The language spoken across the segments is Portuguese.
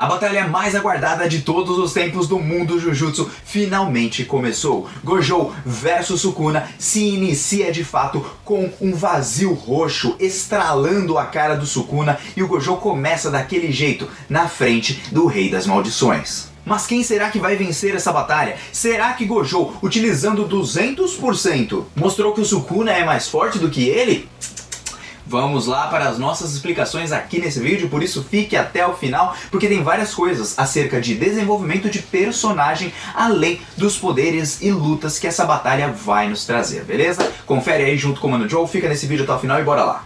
A batalha mais aguardada de todos os tempos do mundo Jujutsu finalmente começou. Gojo versus Sukuna se inicia de fato com um vazio roxo estralando a cara do Sukuna e o Gojo começa daquele jeito, na frente do Rei das Maldições. Mas quem será que vai vencer essa batalha? Será que Gojo, utilizando 200%, mostrou que o Sukuna é mais forte do que ele? Vamos lá para as nossas explicações aqui nesse vídeo, por isso fique até o final, porque tem várias coisas acerca de desenvolvimento de personagem, além dos poderes e lutas que essa batalha vai nos trazer, beleza? Confere aí junto com o Mano Joe, fica nesse vídeo até o final e bora lá!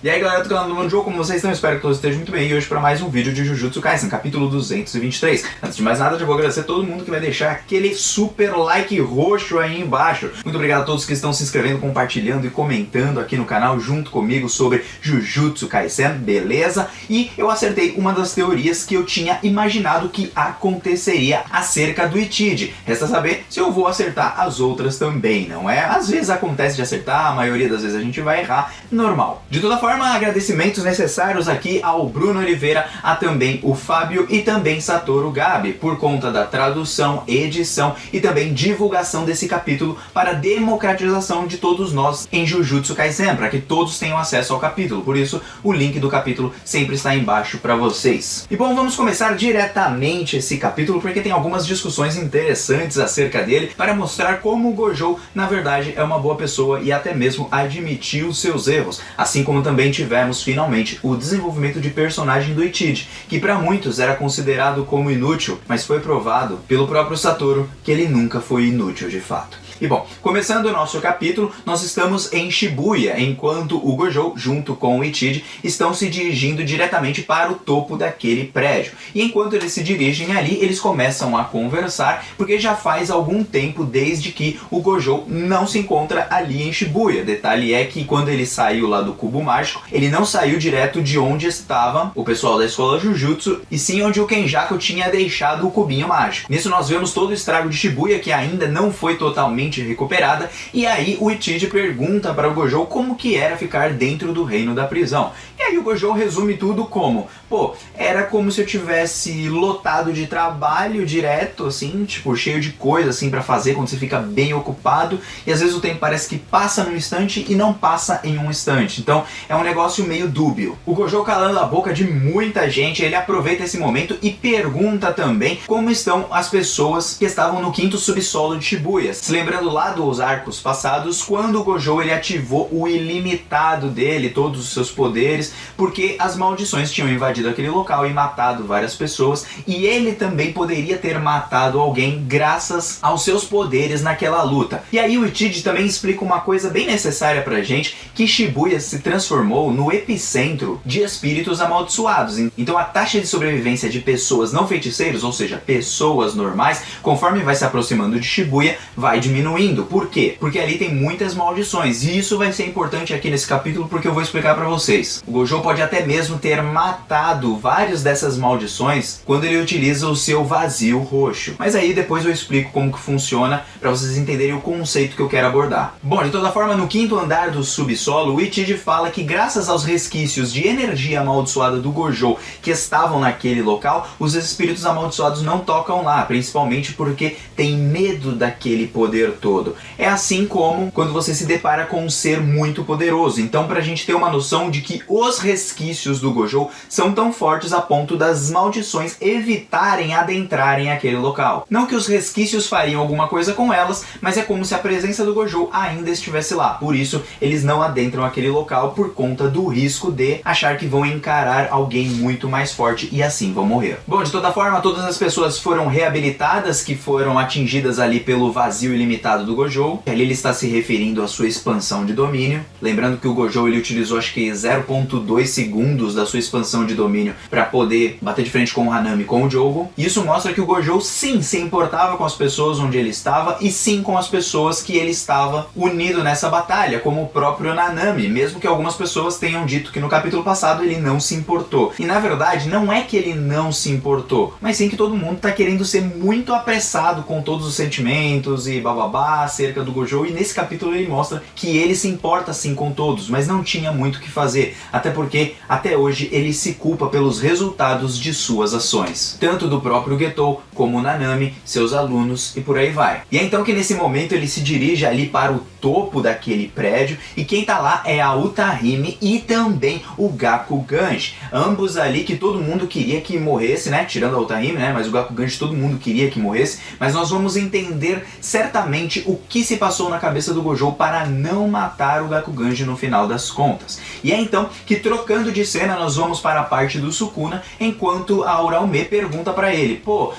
E aí galera do canal do Mano Joe, como vocês estão? Espero que todos estejam muito bem e hoje para mais um vídeo de Jujutsu Kaisen, capítulo 223. Antes de mais nada, já vou agradecer a todo mundo que vai deixar aquele super like roxo aí embaixo. Muito obrigado a todos que estão se inscrevendo, compartilhando e comentando aqui no canal junto comigo sobre Jujutsu Kaisen, beleza? E eu acertei uma das teorias que eu tinha imaginado que aconteceria acerca do Itide. Resta saber se eu vou acertar as outras também, não é? Às vezes acontece de acertar, a maioria das vezes a gente vai errar, normal. De toda forma, agradecimentos necessários aqui ao Bruno Oliveira, a também o Fábio e também Satoru Gabi, por conta da tradução, edição e também divulgação desse capítulo para a democratização de todos nós em Jujutsu Kaisen, para que todos tenham acesso ao capítulo. Por isso, o link do capítulo sempre está embaixo para vocês. E bom, vamos começar diretamente esse capítulo, porque tem algumas discussões interessantes acerca dele, para mostrar como o Gojo, na verdade, é uma boa pessoa e até mesmo admitiu os seus erros, assim como também tivemos finalmente o desenvolvimento de personagem do Itide, que para muitos era considerado como inútil, mas foi provado pelo próprio Satoru que ele nunca foi inútil de fato. E bom, começando o nosso capítulo, nós estamos em Shibuya, enquanto o Gojo, junto com o Itide, estão se dirigindo diretamente para o topo daquele prédio. E enquanto eles se dirigem ali, eles começam a conversar, porque já faz algum tempo desde que o Gojo não se encontra ali em Shibuya. Detalhe é que quando ele saiu lá do Cubo Mágico, ele não saiu direto de onde estava o pessoal da escola Jujutsu, e sim onde o Kenjaku tinha deixado o cubinho mágico. Nisso nós vemos todo o estrago de Shibuya, que ainda não foi totalmente recuperada, e aí o Itide pergunta para o Gojo como que era ficar dentro do reino da prisão. E aí o Gojo resume tudo como, pô, era como se eu tivesse lotado de trabalho direto, assim, tipo, cheio de coisa, assim, pra fazer quando você fica bem ocupado, e às vezes o tempo parece que passa num instante e não passa em um instante. Então é um negócio meio dúbio. O Gojo, calando a boca de muita gente, ele aproveita esse momento e pergunta também como estão as pessoas que estavam no quinto subsolo de Shibuya. Se lembrando lá dos arcos passados, quando o Gojo ele ativou o ilimitado dele, todos os seus poderes, porque as maldições tinham invadido aquele local e matado várias pessoas, e ele também poderia ter matado alguém graças aos seus poderes naquela luta. E aí o Itide também explica uma coisa bem necessária pra gente, que Shibuya se transformou no epicentro de espíritos amaldiçoados. Então a taxa de sobrevivência de pessoas não feiticeiros, ou seja, pessoas normais, conforme vai se aproximando de Shibuya, vai diminuindo. Por quê? Porque ali tem muitas maldições, e isso vai ser importante aqui nesse capítulo porque eu vou explicar pra vocês. O Gojo pode até mesmo ter matado várias dessas maldições quando ele utiliza o seu vazio roxo. Mas aí depois eu explico como que funciona pra vocês entenderem o conceito que eu quero abordar. Bom, de toda forma, no quinto andar do subsolo, o Itide fala que graças aos resquícios de energia amaldiçoada do Gojo que estavam naquele local, os espíritos amaldiçoados não tocam lá, principalmente porque tem medo daquele poder todo. É assim como quando você se depara com um ser muito poderoso. Então, pra gente ter uma noção de que os resquícios do Gojo são tão fortes a ponto das maldições evitarem adentrarem aquele local. Não que os resquícios fariam alguma coisa com elas, mas é como se a presença do Gojo ainda estivesse lá. Por isso, eles não adentram aquele local por conta do risco de achar que vão encarar alguém muito mais forte e assim vão morrer. Bom, de toda forma, todas as pessoas foram reabilitadas que foram atingidas ali pelo vazio ilimitado do Gojo. Ali ele está se referindo à sua expansão de domínio. Lembrando que o Gojo ele utilizou acho que 0.2 segundos da sua expansão de domínio para poder bater de frente com o Hanami e com o Jogo. Isso mostra que o Gojo sim se importava com as pessoas onde ele estava e sim com as pessoas que ele estava unido nessa batalha, como o próprio Nanami, mesmo que algumas pessoas tenham dito que no capítulo passado ele não se importou. E na verdade não é que ele não se importou, mas sim que todo mundo está querendo ser muito apressado com todos os sentimentos e bababá acerca do Gojo, e nesse capítulo ele mostra que ele se importa sim com todos, mas não tinha muito o que fazer, até porque até hoje ele se culpa pelos resultados de suas ações, tanto do próprio Getou como Nanami, seus alunos e por aí vai. E é então que nesse momento ele se dirige ali para o topo daquele prédio e quem tá lá é a Utahime e também o Gakuganji, ambos ali que todo mundo queria que morresse, né, tirando a Utahime, né, mas o Gakuganji todo mundo queria que morresse, mas nós vamos entender certamente o que se passou na cabeça do Gojo para não matar o Gakuganji no final das contas. E é então que, trocando de cena, nós vamos para a parte do Sukuna, enquanto a Uraume pergunta para ele, pô,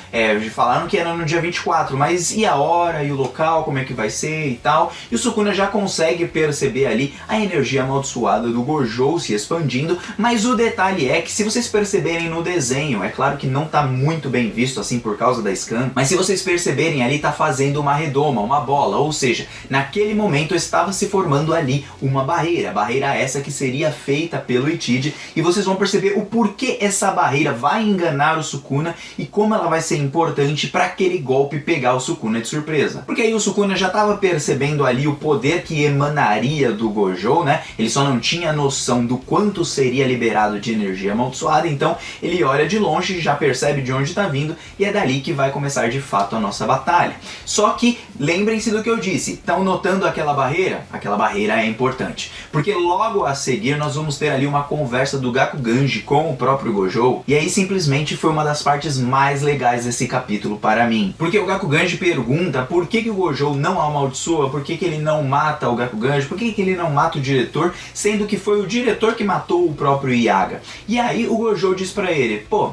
falaram que era no dia 24, mas e a hora e o local, como é que vai ser e tal? E o Sukuna já consegue perceber ali a energia amaldiçoada do Gojo se expandindo, mas o detalhe é que se vocês perceberem no desenho, é claro que não está muito bem visto assim por causa da scan, mas se vocês perceberem ali tá fazendo uma redoma, uma bola, ou seja, naquele momento estava se formando ali uma barreira essa que seria feita pelo Itide, e vocês vão perceber o porquê essa barreira vai enganar o Sukuna e como ela vai ser importante para aquele golpe pegar o Sukuna de surpresa. Porque aí o Sukuna já estava percebendo ali o poder que emanaria do Gojo, né? Ele só não tinha noção do quanto seria liberado de energia amaldiçoada, então ele olha de longe, já percebe de onde está vindo e é dali que vai começar de fato a nossa batalha. Só que lembrem-se do que eu disse, estão notando aquela barreira? Aquela barreira é importante, porque logo a seguir nós vamos ter ali uma conversa do Gakuganji com o próprio Gojo, e aí simplesmente foi uma das partes mais legais desse capítulo para mim, porque o Gakuganji pergunta por que o Gojo não amaldiçoa, por que ele não mata o Gakuganji, por que ele não mata o diretor, sendo que foi o diretor que matou o próprio Yaga. E aí o Gojo diz pra ele, pô,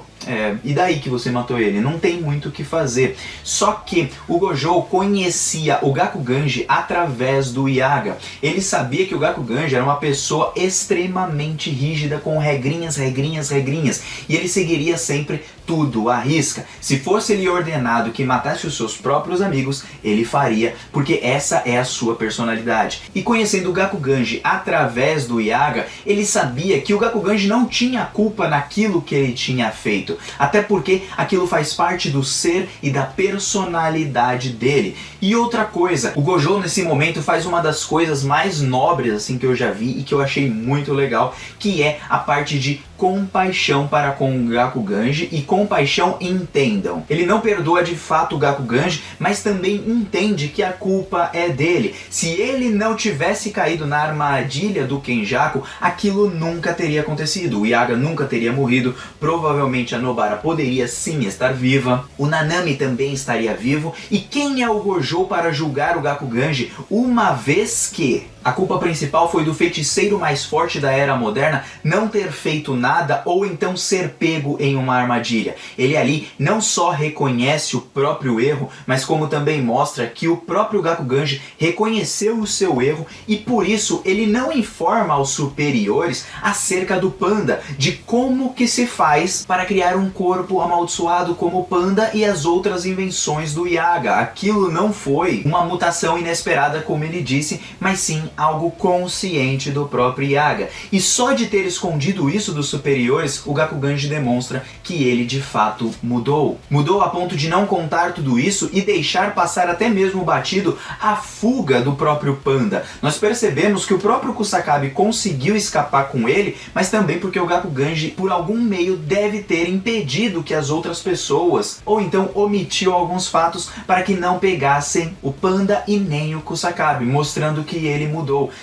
e daí que você matou ele? Não tem muito o que fazer. Só que o Gojo conhecia o Gakuganji através do Yaga. Ele sabia que o Gakuganji era uma pessoa extremamente rígida, com regrinhas, e ele seguiria sempre tudo à risca. Se fosse lhe ordenado que matasse os seus próprios amigos, ele faria, porque essa é a sua personalidade. E conhecendo o Gakuganji através do Yaga, ele sabia que o Gakuganji não tinha culpa naquilo que ele tinha feito, até porque aquilo faz parte do ser e da personalidade dele. E outra coisa, o Gojo nesse momento faz uma das coisas mais nobres assim que eu já vi e que eu achei muito legal, que é a parte de compaixão para com o Gakuganji, e compaixão, entendam, ele não perdoa de fato o Gakuganji, mas também entende que a culpa é dele. Se ele não tivesse caído na armadilha do Kenjaku, aquilo nunca teria acontecido, o Yaga nunca teria morrido, provavelmente a Nobara poderia sim estar viva, o Nanami também estaria vivo, e quem é o Gojo para julgar o Gakuganji, uma vez que a culpa principal foi do feiticeiro mais forte da era moderna não ter feito nada ou então ser pego em uma armadilha. Ele ali não só reconhece o próprio erro, mas como também mostra que o próprio Gakuganji reconheceu o seu erro e por isso ele não informa aos superiores acerca do Panda, de como que se faz para criar um corpo amaldiçoado como o Panda e as outras invenções do Yaga. Aquilo não foi uma mutação inesperada como ele disse, mas sim algo consciente do próprio Yaga. E só de ter escondido isso dos superiores, o Gakuganji demonstra que ele de fato mudou. Mudou a ponto de não contar tudo isso e deixar passar até mesmo batido a fuga do próprio Panda. Nós percebemos que o próprio Kusakabe conseguiu escapar com ele, mas também porque o Gakuganji por algum meio deve ter impedido que as outras pessoas, ou então omitiu alguns fatos para que não pegassem o Panda e nem o Kusakabe, mostrando que ele mudou.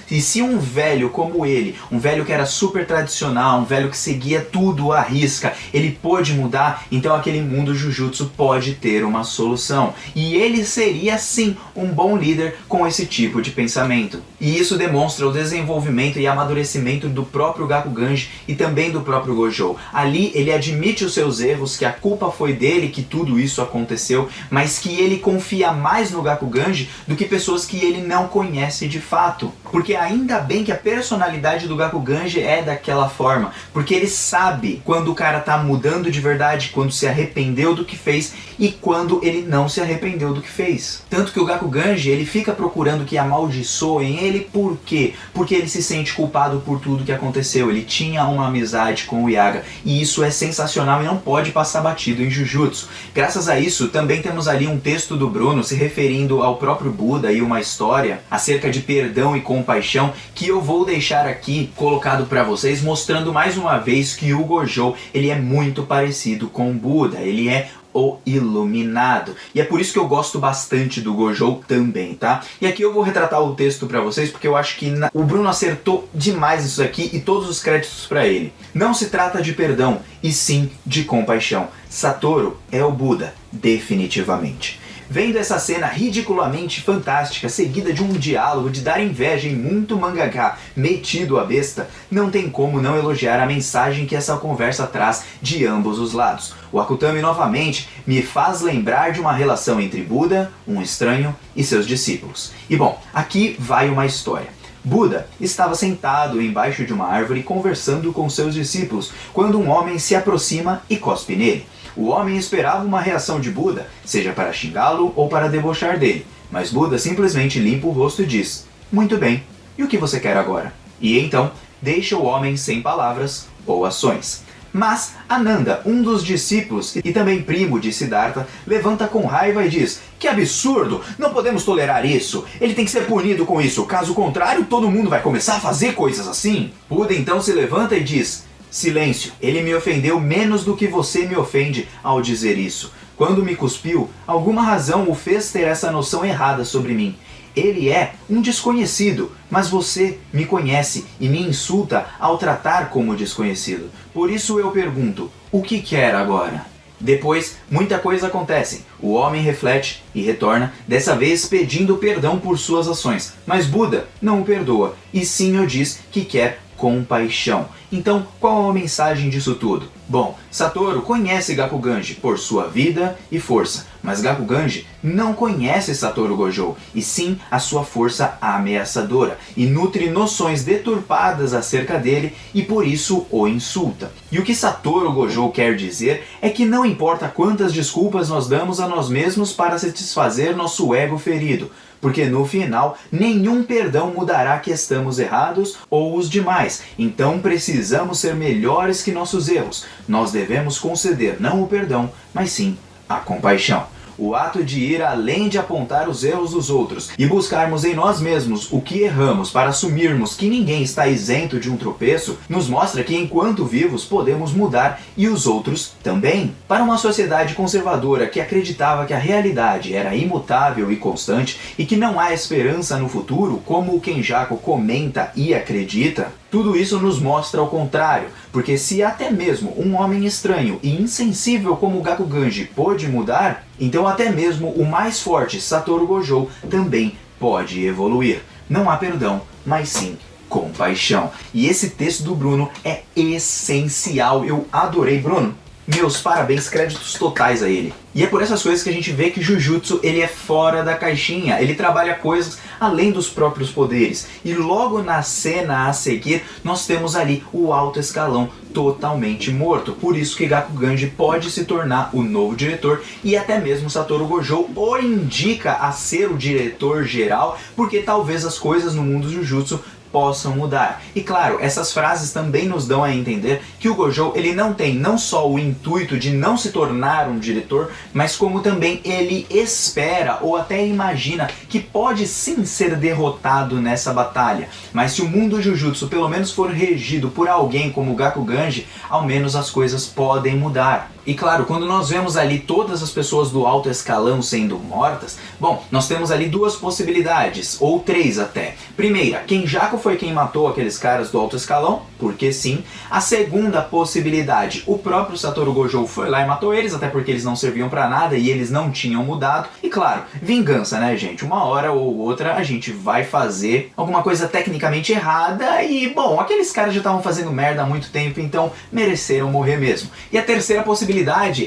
E se um velho como ele, um velho que era super tradicional, um velho que seguia tudo à risca, ele pôde mudar, então aquele mundo Jujutsu pode ter uma solução. E ele seria sim um bom líder com esse tipo de pensamento. E isso demonstra o desenvolvimento e amadurecimento do próprio Gakuganji e também do próprio Gojo. Ali ele admite os seus erros, que a culpa foi dele que tudo isso aconteceu, mas que ele confia mais no Gakuganji do que pessoas que ele não conhece de fato. Porque ainda bem que a personalidade do Gakuganji é daquela forma, porque ele sabe quando o cara tá mudando de verdade, quando se arrependeu do que fez e quando ele não se arrependeu do que fez. Tanto que o Gakuganji, ele fica procurando que amaldiçoem ele, por quê? Porque ele se sente culpado por tudo que aconteceu, ele tinha uma amizade com o Yaga, e isso é sensacional e não pode passar batido em Jujutsu. Graças a isso, também temos ali um texto do Bruno se referindo ao próprio Buda e uma história acerca de perdão e compaixão que eu vou deixar aqui colocado para vocês, mostrando mais uma vez que o Gojo, ele é muito parecido com Buda, ele é o iluminado. E é por isso que eu gosto bastante do Gojo também, tá? E aqui eu vou retratar o texto pra vocês, porque eu acho que o Bruno acertou demais isso aqui e todos os créditos pra ele. Não se trata de perdão, e sim de compaixão. Satoru é o Buda, definitivamente. Vendo essa cena ridiculamente fantástica, seguida de um diálogo de dar inveja em muito mangaka metido a besta, não tem como não elogiar a mensagem que essa conversa traz de ambos os lados. O Akutami novamente me faz lembrar de uma relação entre Buda, um estranho, e seus discípulos. E bom, aqui vai uma história. Buda estava sentado embaixo de uma árvore conversando com seus discípulos, quando um homem se aproxima e cospe nele. O homem esperava uma reação de Buda, seja para xingá-lo ou para debochar dele, mas Buda simplesmente limpa o rosto e diz: "Muito bem, e o que você quer agora?" E então deixa o homem sem palavras ou ações. Mas Ananda, um dos discípulos e também primo de Siddhartha, levanta com raiva e diz: "Que absurdo! Não podemos tolerar isso! Ele tem que ser punido com isso, caso contrário todo mundo vai começar a fazer coisas assim!" Buda então se levanta e diz: "Silêncio, ele me ofendeu menos do que você me ofende ao dizer isso. Quando me cuspiu, alguma razão o fez ter essa noção errada sobre mim. Ele é um desconhecido, mas você me conhece e me insulta ao tratar como desconhecido. Por isso eu pergunto, o que quer agora?" Depois, muita coisa acontece. O homem reflete e retorna, dessa vez pedindo perdão por suas ações. Mas Buda não o perdoa, e sim o diz que quer compaixão. Então, qual a mensagem disso tudo? Bom, Satoru conhece Gakuganji por sua vida e força, mas Gakuganji não conhece Satoru Gojo, e sim a sua força ameaçadora, e nutre noções deturpadas acerca dele e por isso o insulta. E o que Satoru Gojo quer dizer é que não importa quantas desculpas nós damos a nós mesmos para satisfazer nosso ego ferido, porque no final nenhum perdão mudará que estamos errados ou os demais, então precisamos ser melhores que nossos erros. Nós devemos conceder não o perdão, mas sim a compaixão. O ato de ir além de apontar os erros dos outros e buscarmos em nós mesmos o que erramos para assumirmos que ninguém está isento de um tropeço, nos mostra que enquanto vivos podemos mudar e os outros também. Para uma sociedade conservadora que acreditava que a realidade era imutável e constante e que não há esperança no futuro, como o Kenjaku comenta e acredita, tudo isso nos mostra o contrário, porque se até mesmo um homem estranho e insensível como Gakuganji pôde mudar, então até mesmo o mais forte Satoru Gojo também pode evoluir. Não há perdão, mas sim compaixão. E esse texto do Bruno é essencial. Eu adorei, Bruno. Meus parabéns, créditos totais a ele. E é por essas coisas que a gente vê que Jujutsu ele é fora da caixinha, ele trabalha coisas além dos próprios poderes. E logo na cena a seguir, nós temos ali o alto escalão totalmente morto. Por isso que Gakuganji pode se tornar o novo diretor e até mesmo Satoru Gojo o indica a ser o diretor geral, porque talvez as coisas no mundo Jujutsu possam mudar. E claro, essas frases também nos dão a entender que o Gojo ele não tem não só o intuito de não se tornar um diretor, mas como também ele espera ou até imagina que pode sim ser derrotado nessa batalha. Mas se o mundo Jujutsu pelo menos for regido por alguém como Gakuganji, ao menos as coisas podem mudar. E claro, quando nós vemos ali todas as pessoas do alto escalão sendo mortas, bom, nós temos ali duas possibilidades, ou três até. Primeira, Kenjaku foi quem matou aqueles caras do alto escalão, porque sim. A segunda possibilidade, o próprio Satoru Gojo foi lá e matou eles, até porque eles não serviam pra nada e eles não tinham mudado. E claro, vingança, né, gente? Uma hora ou outra a gente vai fazer alguma coisa tecnicamente errada e, bom, aqueles caras já estavam fazendo merda há muito tempo, então mereceram morrer mesmo. E a terceira possibilidade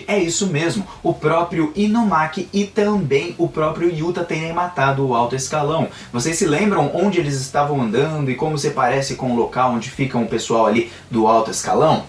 é isso mesmo, o próprio Inumaki e também o próprio Yuta terem matado o alto escalão. Vocês se lembram onde eles estavam andando e como se parece com o local onde fica o pessoal ali do alto escalão?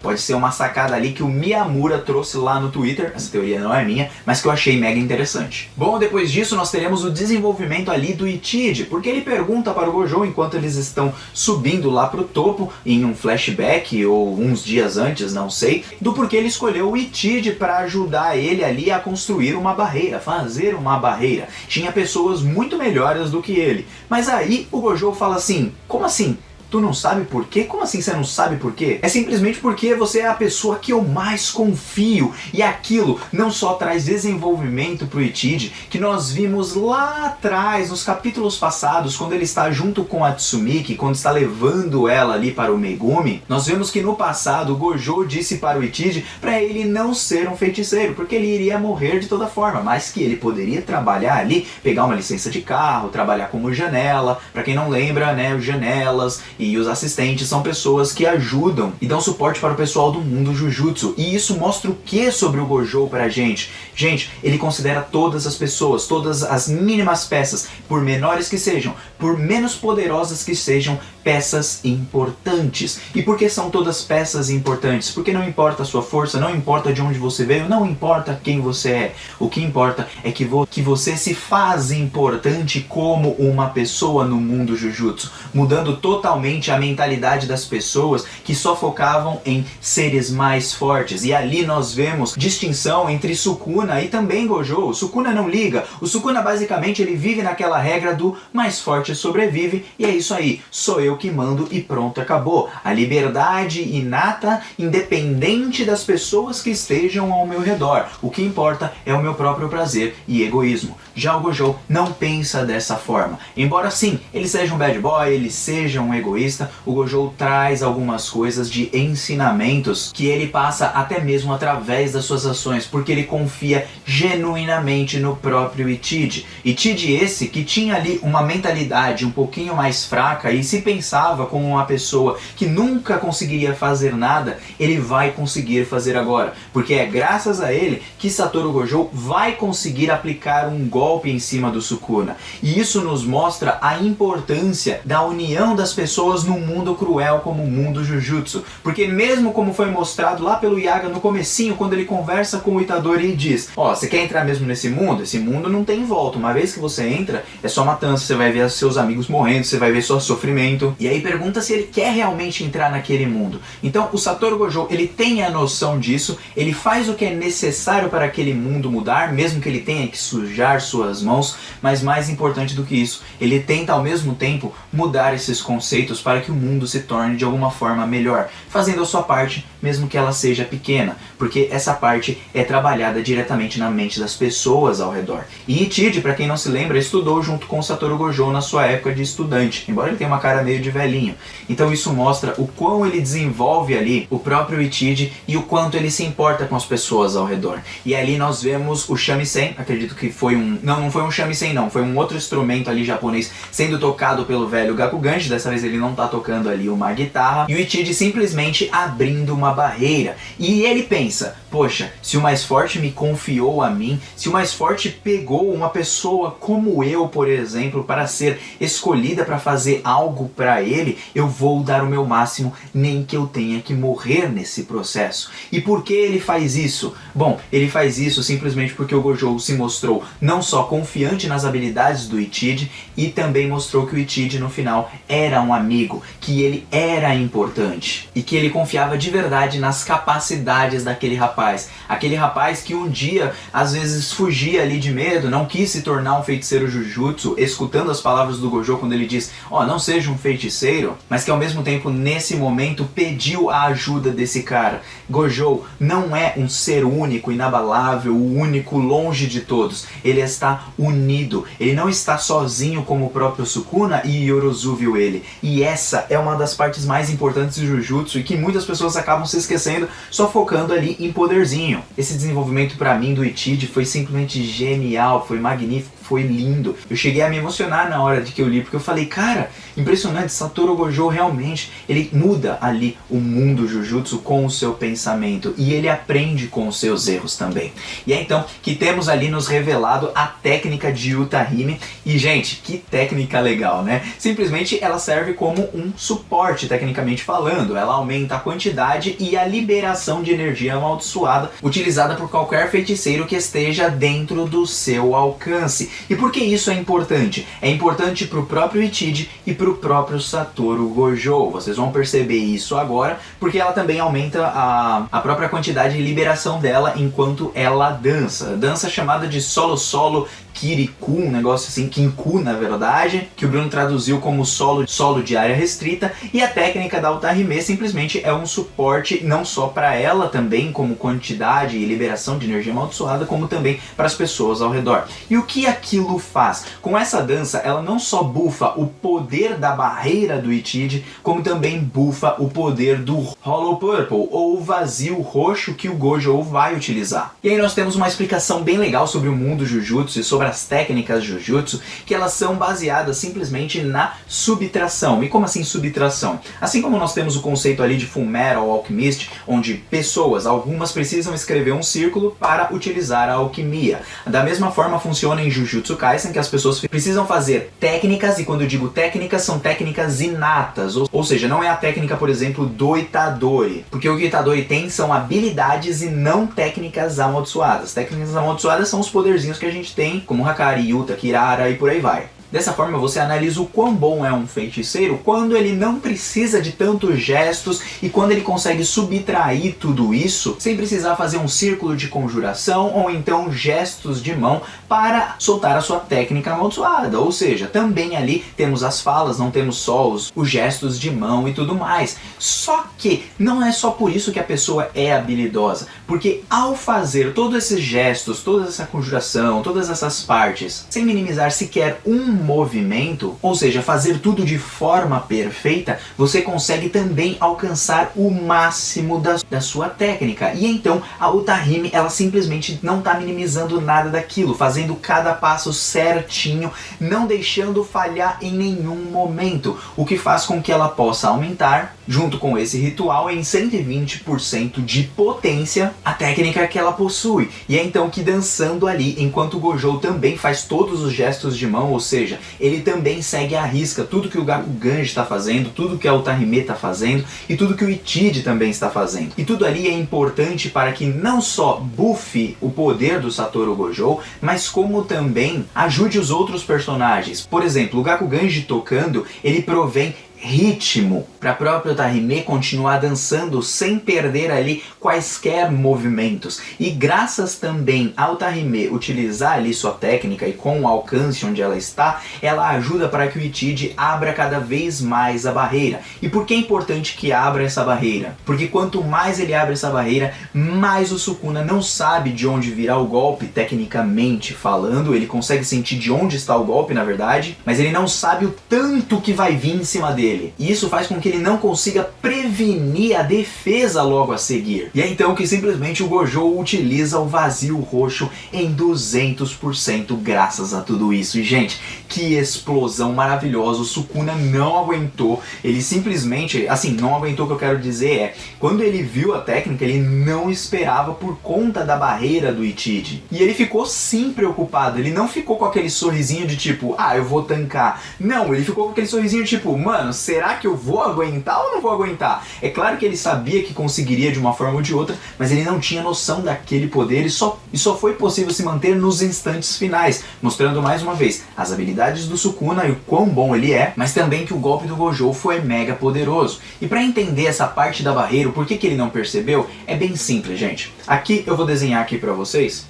Pode ser uma sacada ali que o Miyamura trouxe lá no Twitter, essa teoria não é minha, mas que eu achei mega interessante. Bom, depois disso nós teremos o desenvolvimento ali do Ichiji, porque ele pergunta para o Gojo enquanto eles estão subindo lá pro topo, em um flashback ou uns dias antes, não sei, do porquê ele escolheu o Ichiji para ajudar ele ali a construir uma barreira, fazer uma barreira. Tinha pessoas muito melhores do que ele. Mas aí o Gojo fala assim, como assim? Tu não sabe por quê? Como assim você não sabe por quê? É simplesmente porque você é a pessoa que eu mais confio. E aquilo não só traz desenvolvimento pro Ichiji, que nós vimos lá atrás, nos capítulos passados, quando ele está junto com a Tsumiki, quando está levando ela ali para o Megumi. Nós vemos que no passado o Gojo disse para o Ichiji para ele não ser um feiticeiro, porque ele iria morrer de toda forma, mas que ele poderia trabalhar ali, pegar uma licença de carro, trabalhar como janela. Para quem não lembra, né, os janelas e os assistentes são pessoas que ajudam e dão suporte para o pessoal do mundo Jujutsu. E isso mostra o que sobre o Gojo pra gente? Gente, ele considera todas as pessoas, todas as mínimas peças, por menores que sejam, por menos poderosas que sejam, peças importantes. E por que são todas peças importantes? Porque não importa a sua força, não importa de onde você veio, não importa quem você é. O que importa é que você se faz importante como uma pessoa no mundo Jujutsu, mudando totalmente a mentalidade das pessoas que só focavam em seres mais fortes. E ali nós vemos distinção entre Sukuna e também Gojo. O Sukuna não liga. O Sukuna basicamente ele vive naquela regra do mais forte sobrevive e é isso aí. Sou eu que mando e pronto, acabou. A liberdade inata, independente das pessoas que estejam ao meu redor. O que importa é o meu próprio prazer e egoísmo. Já o Gojo não pensa dessa forma. Embora sim, ele seja um bad boy, ele seja um egoísta, o Gojo traz algumas coisas de ensinamentos que ele passa até mesmo através das suas ações, porque ele confia genuinamente no próprio Ichiji. Ichiji esse que tinha ali uma mentalidade um pouquinho mais fraca e se pensava como uma pessoa que nunca conseguiria fazer nada, ele vai conseguir fazer agora, porque é graças a ele que Satoru Gojo vai conseguir aplicar um golpe em cima do Sukuna. E isso nos mostra a importância da união das pessoas num mundo cruel como o mundo Jujutsu, porque mesmo como foi mostrado lá pelo Yaga no comecinho, quando ele conversa com o Itadori e diz, ó, você quer entrar mesmo nesse mundo? Esse mundo não tem volta, uma vez que você entra, é só matança, você vai ver seus amigos morrendo, você vai ver só sofrimento. E aí pergunta se ele quer realmente entrar naquele mundo. Então o Satoru Gojo, ele tem a noção disso, ele faz o que é necessário para aquele mundo mudar, mesmo que ele tenha que sujar suas mãos, mas mais importante do que isso, ele tenta ao mesmo tempo mudar esses conceitos para que o mundo se torne de alguma forma melhor, fazendo a sua parte, mesmo que ela seja pequena, porque essa parte é trabalhada diretamente na mente das pessoas ao redor. E Ichiji, para quem não se lembra, estudou junto com o Satoru Gojo na sua época de estudante, embora ele tenha uma cara meio de velhinho. Então isso mostra o quão ele desenvolve ali o próprio Ichiji e o quanto ele se importa com as pessoas ao redor. E ali nós vemos o shamisen, acredito que foi um... Não foi um shamisen não, foi um outro instrumento ali japonês sendo tocado pelo velho Gakuganji, dessa vez ele não tá tocando ali uma guitarra, e o Ichiji simplesmente abrindo uma barreira. E ele pensa, poxa, se o mais forte me confiou a mim, se o mais forte pegou uma pessoa como eu, por exemplo, para ser escolhida para fazer algo para ele, eu vou dar o meu máximo, nem que eu tenha que morrer nesse processo. E por que ele faz isso? Bom, ele faz isso simplesmente porque o Gojo se mostrou não só confiante nas habilidades do Ichiji, e também mostrou que o Ichiji no final era um amigo, que ele era importante, e que ele confiava de verdade nas capacidades daquele rapaz. Aquele rapaz que um dia, às vezes, fugia ali de medo, não quis se tornar um feiticeiro Jujutsu, escutando as palavras do Gojo quando ele diz, ó, não seja um feiticeiro, mas que ao mesmo tempo, nesse momento, pediu a ajuda desse cara. Gojo não é um ser único, inabalável, o único, longe de todos. Ele está unido, ele não está sozinho como o próprio Sukuna e Yorozu viu ele. E essa é uma das partes mais importantes do Jujutsu e que muitas pessoas acabam se esquecendo, só focando ali em poderzinho. Esse desenvolvimento pra mim do Ichiji foi simplesmente genial, foi magnífico, foi lindo. Eu cheguei a me emocionar na hora de que eu li, porque eu falei, cara, impressionante, Satoru Gojo realmente, ele muda ali o mundo Jujutsu com o seu pensamento, e ele aprende com os seus erros também. E é então que temos ali nos revelado a técnica de Utahime, e gente, que técnica legal, né? Simplesmente ela serve como um suporte, tecnicamente falando. Ela aumenta a quantidade e a liberação de energia amaldiçoada utilizada por qualquer feiticeiro que esteja dentro do seu alcance. E por que isso é importante? É importante para o próprio Ichiji e para o próprio Satoru Gojo. Vocês vão perceber isso agora, porque ela também aumenta a própria quantidade de liberação dela enquanto ela dança. Dança chamada de solo Kiriku, um negócio assim, Kinku na verdade, que o Bruno traduziu como solo de área restrita, e a técnica da Utahime simplesmente é um suporte não só para ela também, como quantidade e liberação de energia amaldiçoada, como também para as pessoas ao redor. E o que aquilo faz? Com essa dança, ela não só bufa o poder da barreira do Ichiji, como também bufa o poder do Hollow Purple, ou vazio roxo, que o Gojo vai utilizar. E aí nós temos uma explicação bem legal sobre o mundo Jujutsu e sobre as técnicas Jujutsu, que elas são baseadas simplesmente na subtração. E como assim subtração? Assim como nós temos o conceito ali de Fullmetal Alchemist, onde pessoas, algumas precisam escrever um círculo para utilizar a alquimia. Da mesma forma funciona em Jujutsu Kaisen, que as pessoas precisam fazer técnicas, e quando eu digo técnicas, são técnicas inatas, ou seja, não é a técnica, por exemplo, do Itadori, porque o que o Itadori tem são habilidades e não técnicas amaldiçoadas. Técnicas amaldiçoadas são os poderzinhos que a gente tem, como Hakari, Yuta, Kirara e por aí vai. Dessa forma você analisa o quão bom é um feiticeiro quando ele não precisa de tantos gestos e quando ele consegue subtrair tudo isso sem precisar fazer um círculo de conjuração ou então gestos de mão para soltar a sua técnica amaldiçoada. Ou seja, também ali temos as falas, não temos só os gestos de mão e tudo mais. Só que não é só por isso que a pessoa é habilidosa, porque ao fazer todos esses gestos, toda essa conjuração, todas essas partes, sem minimizar sequer um movimento, ou seja, fazer tudo de forma perfeita, você consegue também alcançar o máximo da sua técnica. E então a Utahime, ela simplesmente não está minimizando nada daquilo, fazendo cada passo certinho, não deixando falhar em nenhum momento, o que faz com que ela possa aumentar, junto com esse ritual, em 120% de potência a técnica que ela possui. E é então que dançando ali, enquanto o Gojo também faz todos os gestos de mão, ou seja, ele também segue à risca tudo que o Gakuganji está fazendo, tudo que a Utahime está fazendo e tudo que o Ichiji também está fazendo. E tudo ali é importante para que não só buffe o poder do Satoru Gojo, mas como também ajude os outros personagens. Por exemplo, o Gakuganji tocando, ele provém ritmo para a própria Utahime continuar dançando sem perder ali quaisquer movimentos. E graças também a Utahime utilizar ali sua técnica e com o alcance onde ela está, ela ajuda para que o Ichiji abra cada vez mais a barreira. E por que é importante que abra essa barreira? Porque quanto mais ele abre essa barreira, mais o Sukuna não sabe de onde virá o golpe, tecnicamente falando. Ele consegue sentir de onde está o golpe, na verdade, mas ele não sabe o tanto que vai vir em cima dele. E isso faz com que ele não consiga prevenir a defesa logo a seguir. E é então que simplesmente o Gojo utiliza o vazio roxo em 200% graças a tudo isso. E gente, que explosão maravilhosa, o Sukuna não aguentou, ele simplesmente, assim, não aguentou, o que eu quero dizer é, quando ele viu a técnica, ele não esperava por conta da barreira do Ichiji. E ele ficou sim preocupado, ele não ficou com aquele sorrisinho de tipo, eu vou tancar. Não, ele ficou com aquele sorrisinho de tipo, mano, será que eu vou aguentar ou não vou aguentar? É claro que ele sabia que conseguiria de uma forma ou de outra, mas ele não tinha noção daquele poder e só foi possível se manter nos instantes finais, mostrando mais uma vez as habilidades do Sukuna e o quão bom ele é, mas também que o golpe do Gojo foi mega poderoso. E para entender essa parte da barreira, por que ele não percebeu, é bem simples, gente. Aqui eu vou desenhar aqui para vocês.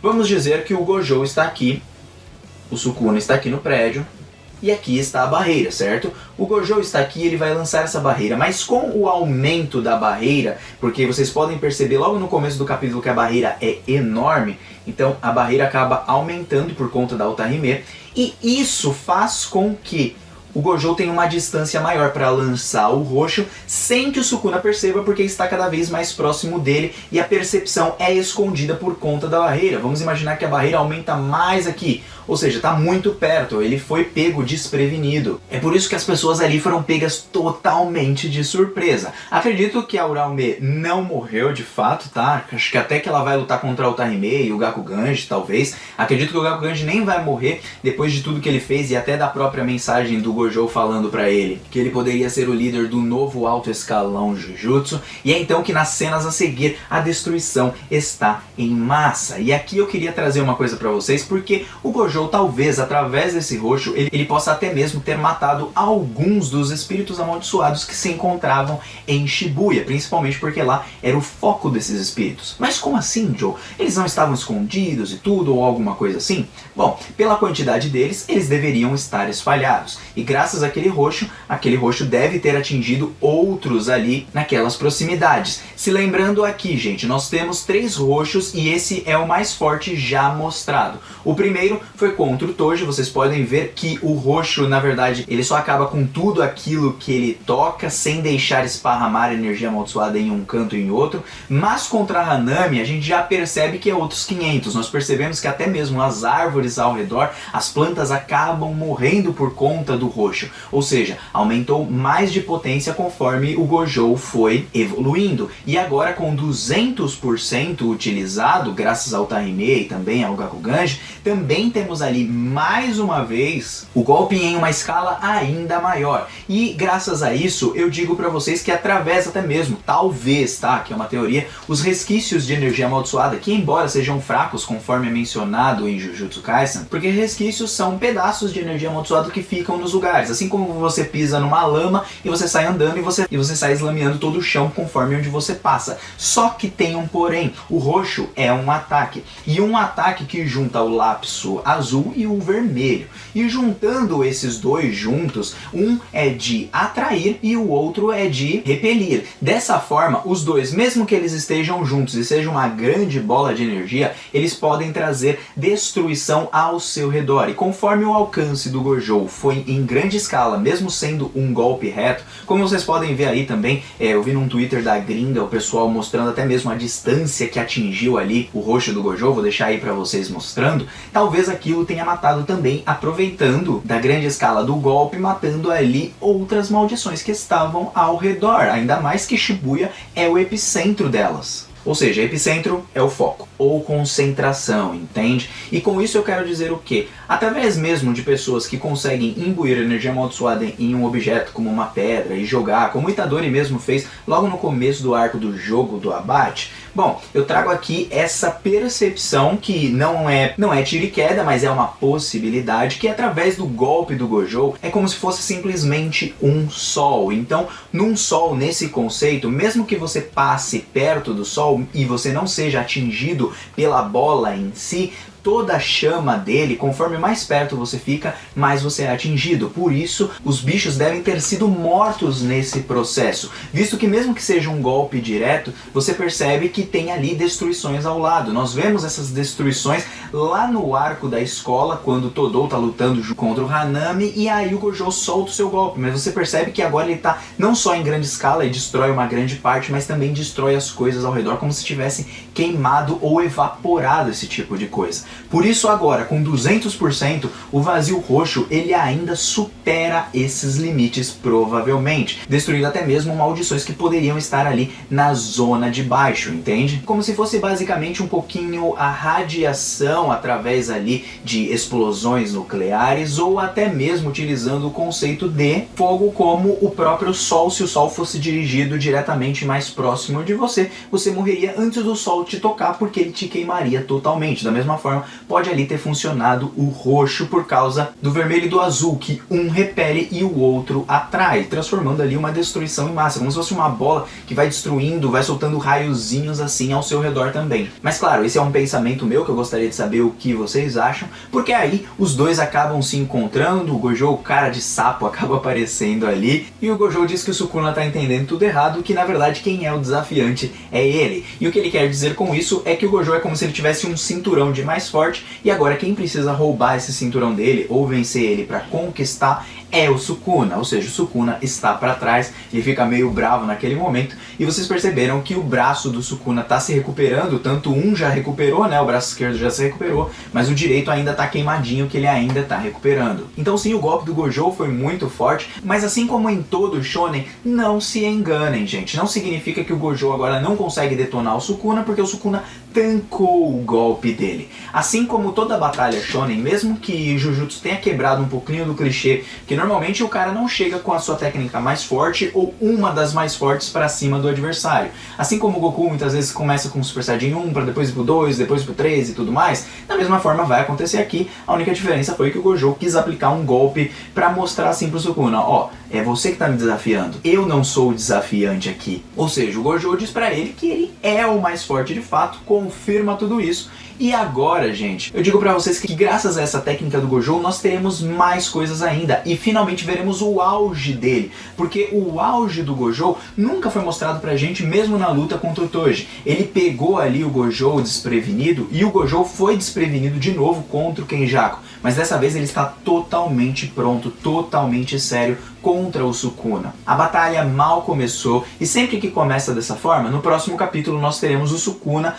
Vamos dizer que o Gojo está aqui, o Sukuna está aqui no prédio, e aqui está a barreira, certo? O Gojo está aqui e ele vai lançar essa barreira, mas com o aumento da barreira, porque vocês podem perceber logo no começo do capítulo que a barreira é enorme, então a barreira acaba aumentando por conta da Utahime, e isso faz com que o Gojo tem uma distância maior para lançar o roxo sem que o Sukuna perceba, porque está cada vez mais próximo dele e a percepção é escondida por conta da barreira. Vamos imaginar que a barreira aumenta mais aqui, ou seja, está muito perto, ele foi pego desprevenido. É por isso que as pessoas ali foram pegas totalmente de surpresa. Acredito que a Uraume não morreu de fato, tá? Acho que até que ela vai lutar contra o Otahime e o Gakuganji, talvez. Acredito que o Gakuganji nem vai morrer depois de tudo que ele fez e até da própria mensagem do Gojo falando pra ele que ele poderia ser o líder do novo alto escalão Jujutsu. E é então que nas cenas a seguir a destruição está em massa. E aqui eu queria trazer uma coisa pra vocês, porque o Gojo talvez através desse roxo ele possa até mesmo ter matado alguns dos espíritos amaldiçoados que se encontravam em Shibuya, principalmente porque lá era o foco desses espíritos. Mas como assim, Joe? Eles não estavam escondidos e tudo, ou alguma coisa assim? Bom, pela quantidade deles, eles deveriam estar espalhados. E graças aquele roxo deve ter atingido outros ali naquelas proximidades. Se lembrando aqui, gente, nós temos 3 roxos e esse é o mais forte já mostrado. O primeiro foi contra o Toji. Vocês podem ver que o roxo, na verdade, ele só acaba com tudo aquilo que ele toca, sem deixar esparramar energia amaldiçoada em um canto e em outro. Mas contra a Hanami, a gente já percebe que é outros 500. Nós percebemos que até mesmo as árvores ao redor, as plantas acabam morrendo por conta do roxo. Ou seja, aumentou mais de potência conforme o Gojo foi evoluindo. E agora com 200% utilizado, graças ao Otahime e também ao Gakuganji, também temos ali mais uma vez o golpe em uma escala ainda maior. E graças a isso eu digo pra vocês que através até mesmo, talvez, tá, que é uma teoria, os resquícios de energia amaldiçoada, que embora sejam fracos conforme é mencionado em Jujutsu Kaisen, porque resquícios são pedaços de energia amaldiçoada que ficam nos lugares, assim como você pisa numa lama e você sai andando e você sai eslameando todo o chão conforme onde você passa. Só que tem um porém, o roxo é um ataque, e um ataque que junta o lapso azul e o vermelho. E juntando esses dois juntos, um é de atrair e o outro é de repelir. Dessa forma, os dois, mesmo que eles estejam juntos e sejam uma grande bola de energia, eles podem trazer destruição ao seu redor. E conforme o alcance do Gojo foi em grande escala, mesmo sendo um golpe reto, como vocês podem ver aí também, eu vi num Twitter da gringa o pessoal mostrando até mesmo a distância que atingiu ali o roxo do Gojo, vou deixar aí pra vocês mostrando. Talvez aquilo tenha matado também, aproveitando da grande escala do golpe, matando ali outras maldições que estavam ao redor, ainda mais que Shibuya é o epicentro delas. Ou seja, epicentro é o foco, ou concentração, entende? E com isso eu quero dizer o quê? Através mesmo de pessoas que conseguem imbuir energia amaldiçoada em um objeto, como uma pedra, e jogar, como o Itadori mesmo fez logo no começo do arco do jogo do abate. Bom, eu trago aqui essa percepção que não é tiro e queda, mas é uma possibilidade, que através do golpe do Gojo é como se fosse simplesmente um sol. Então, num sol, nesse conceito, mesmo que você passe perto do sol e você não seja atingido pela bola em si, toda a chama dele, conforme mais perto você fica, mais você é atingido. Por isso, os bichos devem ter sido mortos nesse processo, visto que mesmo que seja um golpe direto, você percebe que tem ali destruições ao lado. Nós vemos essas destruições lá no arco da escola, quando Todou tá lutando contra o Hanami, e aí o Gojo solta o seu golpe, mas você percebe que agora ele tá não só em grande escala e destrói uma grande parte, mas também destrói as coisas ao redor, como se tivesse queimado ou evaporado esse tipo de coisa. Por isso agora, com 200%, o vazio roxo ele ainda supera esses limites provavelmente, destruindo até mesmo maldições que poderiam estar ali na zona de baixo, entende? Como se fosse basicamente um pouquinho a radiação através ali de explosões nucleares, ou até mesmo utilizando o conceito de fogo como o próprio sol. Se o sol fosse dirigido diretamente mais próximo de você, você morreria antes do sol te tocar, porque ele te queimaria totalmente. Da mesma forma, pode ali ter funcionado o roxo por causa do vermelho e do azul, que um repele e o outro atrai, transformando ali uma destruição em massa, como se fosse uma bola que vai destruindo, vai soltando raiozinhos assim ao seu redor também. Mas claro, esse é um pensamento meu, que eu gostaria de saber o que vocês acham, porque aí os dois acabam se encontrando, o Gojo, o cara de sapo, acaba aparecendo ali, e o Gojo diz que o Sukuna tá entendendo tudo errado, que na verdade quem é o desafiante é ele. E o que ele quer dizer com isso é que o Gojo é como se ele tivesse um cinturão de mais forte, e agora quem precisa roubar esse cinturão dele ou vencer ele para conquistar é o Sukuna, ou seja, o Sukuna está para trás, ele fica meio bravo naquele momento, e vocês perceberam que o braço do Sukuna está se recuperando, tanto um já recuperou, né, o braço esquerdo já se recuperou, mas o direito ainda está queimadinho, que ele ainda está recuperando. Então sim, o golpe do Gojo foi muito forte, mas assim como em todo shonen, não se enganem, gente, não significa que o Gojo agora não consegue detonar o Sukuna, porque o Sukuna tancou o golpe dele. Assim como toda batalha shonen, mesmo que Jujutsu tenha quebrado um pouquinho do clichê, que normalmente o cara não chega com a sua técnica mais forte ou uma das mais fortes para cima do adversário. Assim como o Goku muitas vezes começa com o Super Saiyajin 1 para depois ir pro 2, depois pro 3 e tudo mais, da mesma forma vai acontecer aqui. A única diferença foi que o Gojo quis aplicar um golpe para mostrar assim pro Sukuna, ó, é você que tá me desafiando, eu não sou o desafiante aqui. Ou seja, o Gojo diz pra ele que ele é o mais forte de fato, confirma tudo isso. E agora, gente, eu digo pra vocês que graças a essa técnica do Gojo, nós teremos mais coisas ainda. E finalmente veremos o auge dele. Porque o auge do Gojo nunca foi mostrado pra gente, mesmo na luta contra o Toji. Ele pegou ali o Gojo desprevenido e o Gojo foi desprevenido de novo contra o Kenjaku. Mas dessa vez ele está totalmente pronto, totalmente sério contra o Sukuna. A batalha mal começou e sempre que começa dessa forma, no próximo capítulo nós teremos o Sukuna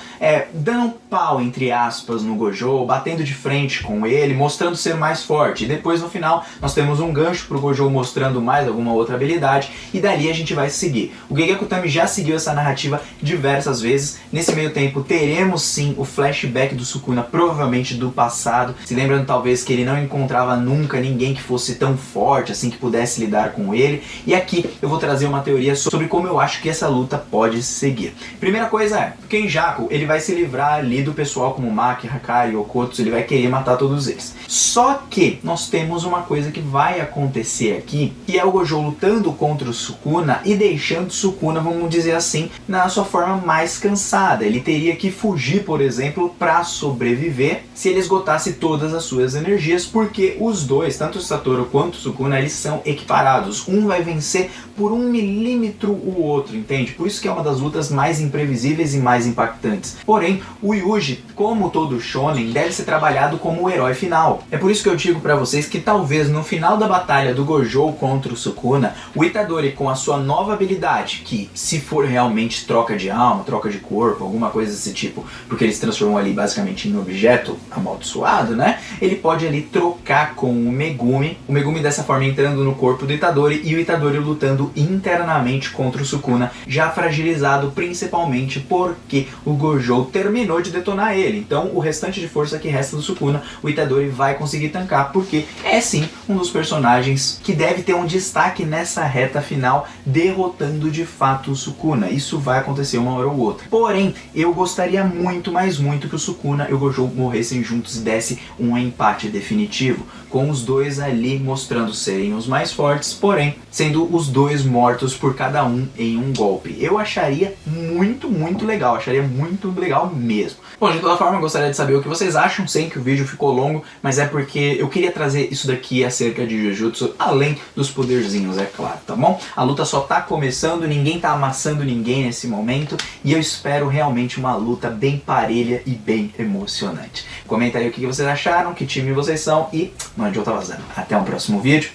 dando um pau, entre aspas, no Gojo, batendo de frente com ele, mostrando ser mais forte. E depois no final nós temos um gancho pro Gojo mostrando mais alguma outra habilidade e dali a gente vai seguir. O Gege Akutami já seguiu essa narrativa diversas vezes. Nesse meio tempo teremos sim o flashback do Sukuna, provavelmente do passado, se lembrando talvez que ele não encontrava nunca ninguém que fosse tão forte assim, que pudesse lidar com ele, e aqui eu vou trazer uma teoria sobre como eu acho que essa luta pode seguir. Primeira coisa é, o Kenjaku, ele vai se livrar ali do pessoal como Maki, Hakari e Okotsu, ele vai querer matar todos eles. Só que nós temos uma coisa que vai acontecer aqui, que é o Gojo lutando contra o Sukuna e deixando o Sukuna, vamos dizer assim, na sua forma mais cansada. Ele teria que fugir, por exemplo, para sobreviver se ele esgotasse todas as suas energias, porque os dois, tanto o Satoru quanto o Sukuna, eles são equiparados. Um vai vencer por 1 milímetro o outro, entende? Por isso que é uma das lutas mais imprevisíveis e mais impactantes. Porém, o Yuji, como todo shonen, deve ser trabalhado como o herói final. É por isso que eu digo pra vocês que talvez no final da batalha do Gojo contra o Sukuna, o Itadori com a sua nova habilidade, que se for realmente troca de alma, troca de corpo, alguma coisa desse tipo, porque eles transformam ali basicamente em objeto amaldiçoado, né? Ele pode ali trocar com o Megumi dessa forma entrando no corpo do Itadori e o Itadori lutando internamente contra o Sukuna, já fragilizado principalmente porque o Gojo terminou de detonar ele. Então o restante de força que resta do Sukuna, o Itadori vai conseguir tancar, porque é sim um dos personagens que deve ter um destaque nessa reta final, derrotando de fato o Sukuna. Isso vai acontecer uma hora ou outra. Porém, eu gostaria muito, mas muito, que o Sukuna e o Gojo morressem juntos e desse um empate definitivo, com os dois ali mostrando serem os mais fortes, porém sendo os dois mortos por cada um em um golpe. Eu acharia muito, muito legal, acharia muito legal mesmo. Bom, de toda forma, eu gostaria de saber o que vocês acham. Sei que o vídeo ficou longo, mas é porque eu queria trazer isso daqui acerca de Jujutsu, além dos poderzinhos, é claro, tá bom? A luta só tá começando, ninguém tá amassando ninguém nesse momento, e eu espero realmente uma luta bem parelha e bem emocionante. Comenta aí o que vocês acharam, que time vocês são, e onde eu tô vazando. Até um próximo vídeo,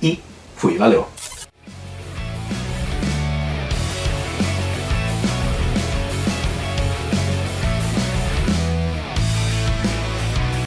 e fui, valeu!